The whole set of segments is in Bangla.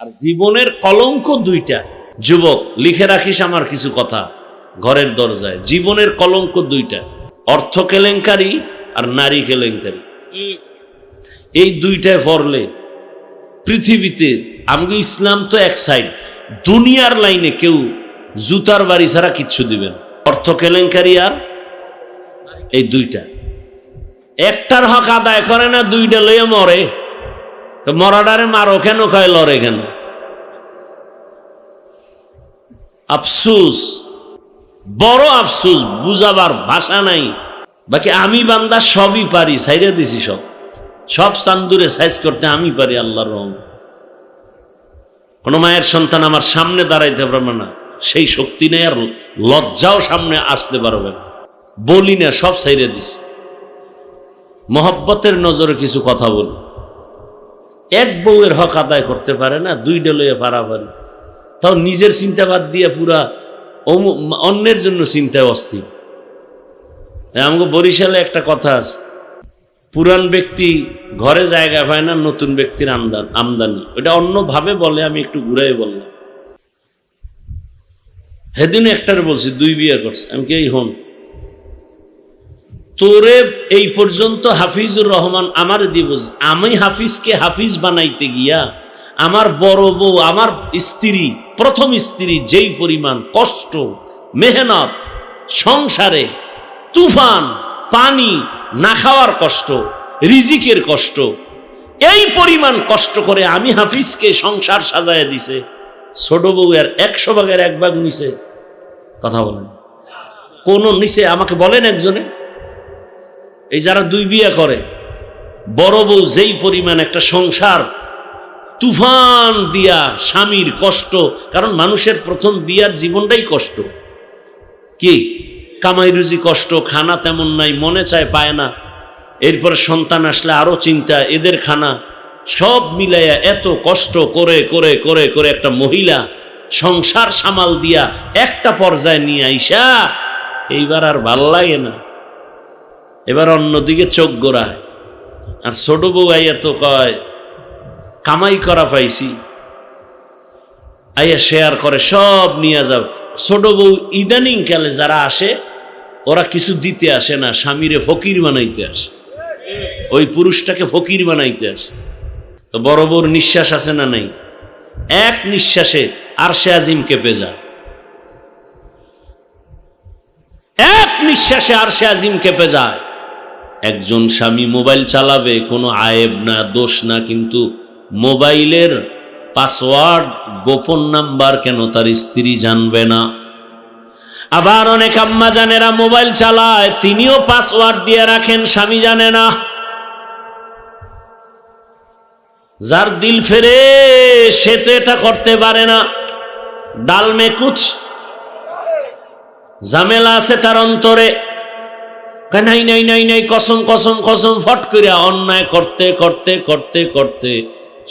আর জীবনের কলঙ্ক দুইটা। যুবক, লিখে রাখিস আমার কিছু কথা ঘরের দরজায়। জীবনের কলঙ্ক দুইটা, অর্থ কেলেঙ্কারি আর নারী কেলেঙ্কারি। এই দুইটায় পড়লে পৃথিবীতে, আমাকে ইসলাম তো এক সাইড, দুনিয়ার লাইনে কেউ জুতার বাড়ি ছাড়া কিচ্ছু দিবেন। অর্থ কেলেঙ্কারি আর এই দুইটা, একটার হক আদায় করে না, দুইটা লইয়া মরে। মরাডারে মারো কেন, কয় লড়ে কেন? আফসুস, বড় আফসুস, বুঝাবার ভাষা নাই। বাকি আমি বান্দা সবই পারি, সাইরা দিছি সব সব চান্দুরে সাইজ করতে আমি পারি, আল্লাহর রহম। কোন মায়ের সন্তান আমার সামনে দাঁড়াইতে পারবে না, সেই শক্তি নেই, আর লজ্জাও সামনে আসতে পারবে না। বলি না, সব সাইরা দিছি। মহব্বতের নজরে কিছু কথা বলি। এক বউয়ের হক আদায় করতে পারে না, দুইটা লইয়া পারাপারি, তাও নিজের চিন্তাবাদ দিয়ে পুরা অন্যের জন্য চিন্তায় অস্থির। আমাকে বরিশালে একটা কথা আছে, পুরান ব্যক্তি ঘরে জায়গা পায় না, নতুন ব্যক্তির আমদানি। ওটা অন্যভাবে বলে, আমি একটু ঘুরাই বললাম। সেদিন একটারে বলছি, দুই বিয়ে করছে। আমি কি, এই হন তোরে এই পর্যন্ত হাফিজুর রহমান আমার দিব, আমি হাফিজকে হাফিজ বানাইতে গিয়া আমার বড় বউ, আমার স্ত্রী, প্রথম স্ত্রী যেই পরিমাণ কষ্ট, মেহনত, সংসারে তুফান, পানি, না খাওয়ার কষ্ট, রিজিকের কষ্ট, এই পরিমাণ কষ্ট করে আমি হাফিজকে সংসার সাজায় দিছে। ছোট বউ এর 100 ভাগের 1 ভাগ নিছে। কথা বলেন, কোন নিচে? আমাকে বলেন একজনে। এই যারা দুই বিয়ে করে, বড় বউ যেই পরিমাণ একটা সংসার তুফান দিয়া, স্বামীর কষ্ট, কারণ মানুষের প্রথম বিয়ার জীবনটাই কষ্ট। কি কামাই রুজি কষ্ট, খানা তেমন নাই, মনে চায় পায় না, এরপরে সন্তান আসলে আরো চিন্তা, এদের খানা, সব মিলাইয়া এত কষ্ট করে করে করে করে একটা মহিলা সংসার সামাল দিয়া একটা পর্যায়ে নিয়ে আইসা এইবার আর ভাল লাগে না, এবার অন্যদিকে চোখ গোড়ায়। আর ছোট বউ আইয়া তো কয় কামাই করা পাইছি, আইয়া শেয়ার করে, সব নিয়ে যাও। ছোট বউ ইদানিং কালে যারা আসে, ওরা কিছু দিতে আসে না, স্বামীরে ফকির বানাইতে আসে, ওই পুরুষটাকে ফকির বানাইতে আসে। তো বড় বউর নিঃশ্বাস আছে না নাই? এক নিঃশ্বাসে আরশে আজিম কেঁপে যায়, এক নিঃশ্বাসে আরশে আজিম কেঁপে যায়। একজন স্বামী মোবাইল চালাবে, কোনো আয়েব না, দোষ না, কিন্তু মোবাইলের পাসওয়ার্ড, গোপন নাম্বার কেন তার স্ত্রী জানবে না? আবার অনেক আম্মা জানেরা মোবাইল চালায়, তিনিও পাসওয়ার্ড দিয়ে রাখেন, স্বামী জানে না। যার দিল ফেরে সে তো এটা করতে পারে না। ডাল মে কুছ ঝামেলা আছে তার অন্তরে, নাই নাই নাই নাই, কসম কসম কসম, ফট করিয়া অন্যায় করতে করতে করতে করতে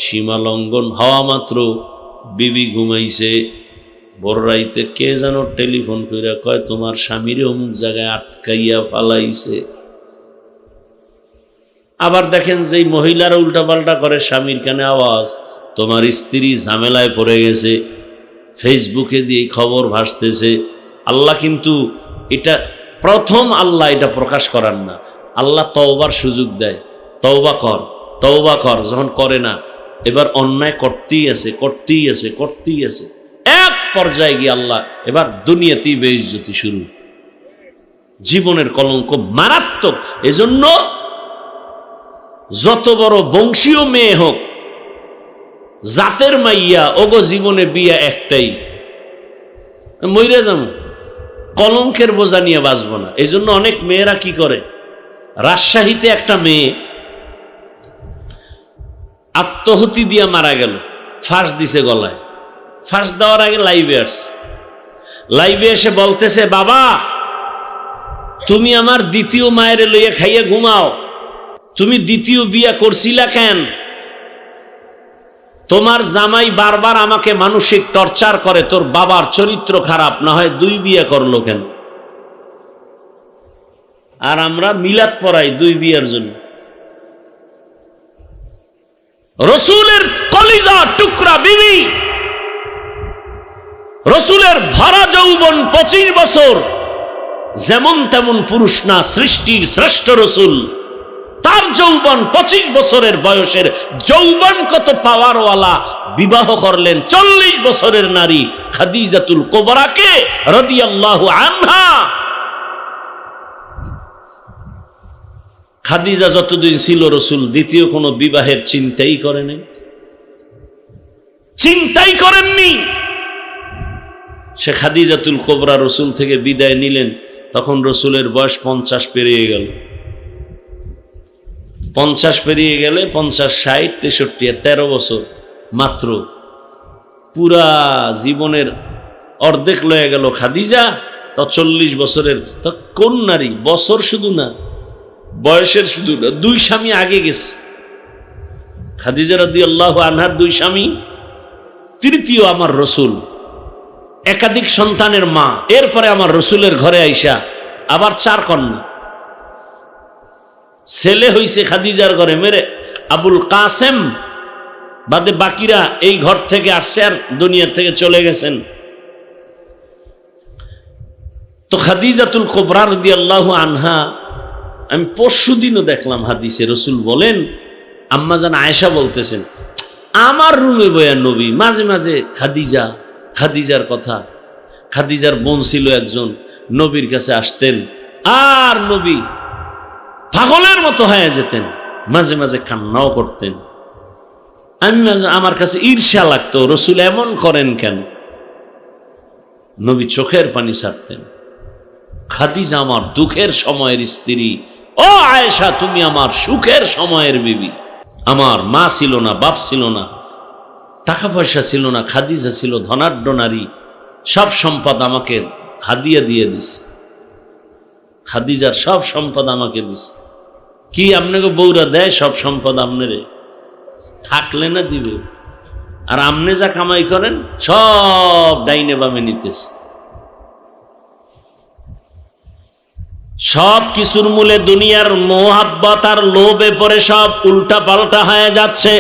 সীমা লঙ্ঘন হওয়া মাত্র বিবি ঘুমাইছে, বড় রাইতে কে যেন টেলিফোন কইরা কয় তোমার স্বামীরে অমুক জায়গায় আটকাইয়া ফালাইছে। আবার দেখেন যেই মহিলারা উল্টাপাল্টা করে, স্বামীর কানে আওয়াজ, তোমার স্ত্রী ঝামেলায় পড়ে গেছে, ফেসবুকে দিয়ে খবর ভাসতেছে। আল্লাহ কিন্তু এটা প্রথম, আল্লাহ এটা প্রকাশ করার না, আল্লাহ তওবার সুযোগ দেয়, তওবা কর তওবা কর। যখন করে না, এবার অন্যায় করতেই আছে করতেই আছে করতেই আছে, এক পর্যায়ে গিয়ে আল্লাহ এবার দুনিয়াতেই বেইজ্জতি শুরু, জীবনের কলঙ্ক মারাত্মক। এজন্য যত বড় বংশীয় মেয়ে হোক, জাতের মাইয়া, ওগো জীবনে বিয়া একটাই, মইরা যাবো, কলঙ্কের বোঝা নিয়ে বাঁচব না। এই জন্য অনেক মেয়েরা কি করে, রাজশাহীতে একটা মেয়ে আত্মহতি দিয়া মারা গেল, ফাঁস দিছে গলায়। ফাঁস দেওয়ার আগে লাইভে আসছে, লাইভে এসে বলতেছে, বাবা তুমি আমার দ্বিতীয় মায়ের লইয়া খাইয়া ঘুমাও, তুমি দ্বিতীয় বিয়া করছিলা কেন? তোমার জামাই বারবার আমাকে মানসিক টর্চার করে, তোর বাবার চরিত্র খারাপ, না হয় 2 বিয়ে করলো কেন? আর আমরা মিলাদ পড়াই 2 বিয়ের জন্য। রসুলের কলিজা টুকরা বিবি, রসুলের ভরা যৌবন 25 বছর, যেমন তেমন পুরুষ না, সৃষ্টির শ্রেষ্ঠ রসুল, তার যৌবন 25 বছরের বয়সের যৌবন কত পাওয়ারওয়ালা বিবাহ করলেন 40 বছরের নারী খাদিজাতুল কুবরাকে রাদিয়াল্লাহু আনহা। খাদিজা যতদিন ছিল রসুল দ্বিতীয় কোনো বিবাহের চিন্তাই করেনি, চিন্তাই করেননি। সে খাদিজাতুল কুবরা রসুল থেকে বিদায় নিলেন, তখন রসুলের বয়স 50 পেরিয়ে গেল। 50 পেরিয়ে গেলে 50, 60, 63, 13 বছর মাত্র, পুরা জীবনের অর্ধেক লয়ে গেল খাদিজা। তো 40 বছরের, তো কোন নারী, বছর শুধু না, বয়সের শুধু না, 2 স্বামী আগে গেছে। খাদিজা রাদিয়াল্লাহু আনহার 2 স্বামী, তৃতীয় আমার রসুল, একাধিক সন্তানের মা, এরপরে আমার রসুলের ঘরে আইসা আবার 4 কন্যা। ছেলে হইছে খাদিজার ঘরে মেরে আবুল কাসেম বাদে বাকিরা এই ঘর থেকে আসছে আর দুনিয়া থেকে চলে গেছেন। তো খাদিজাতুল কুবরা রাদিয়াল্লাহু আনহা, আমি পরশুদিনও দেখলাম হাদিসে রসুল বলেন, আম্মাজান আয়েশা বলতেছেন, আমার রুমে বয়া নবী মাঝে মাঝে খাদিজার কথা, খাদিজার বোন ছিল একজন, নবীর কাছে আসতেন আর নবী পাগলের মতো হয়ে যেতেন, মাঝে মাঝে কান্নাও করতেন। আমি আমার কাছে ঈর্ষা লাগতো, রসুল এমন করেন কেন? নবী চোখের পানি ছাড়তেন। খাদিজা আমার দুঃখের সময়ের স্ত্রী, ও আয়েশা তুমি আমার সুখের সময়ের বিবি। আমার মা ছিল না, বাপ ছিল না, টাকা পয়সা ছিল না, খাদিজা ছিল ধনাঢ্য নারী, সব সম্পদ আমাকে হাদিয়া দিয়ে দিছে। খাদিজার সব সম্পদ আমাকে দিছে। কি আপনাকে বউরা দেয় সব সম্পদ? আপনারে থাকলে না দিবে, আর আপনি যা কামাই করেন সব ডাইনে বামে নিতেছে। সব কিছুর মূলে দুনিয়ার মোহাব্বত আর লোভে পড়ে সব উল্টা পাল্টা হয়ে যাচ্ছে।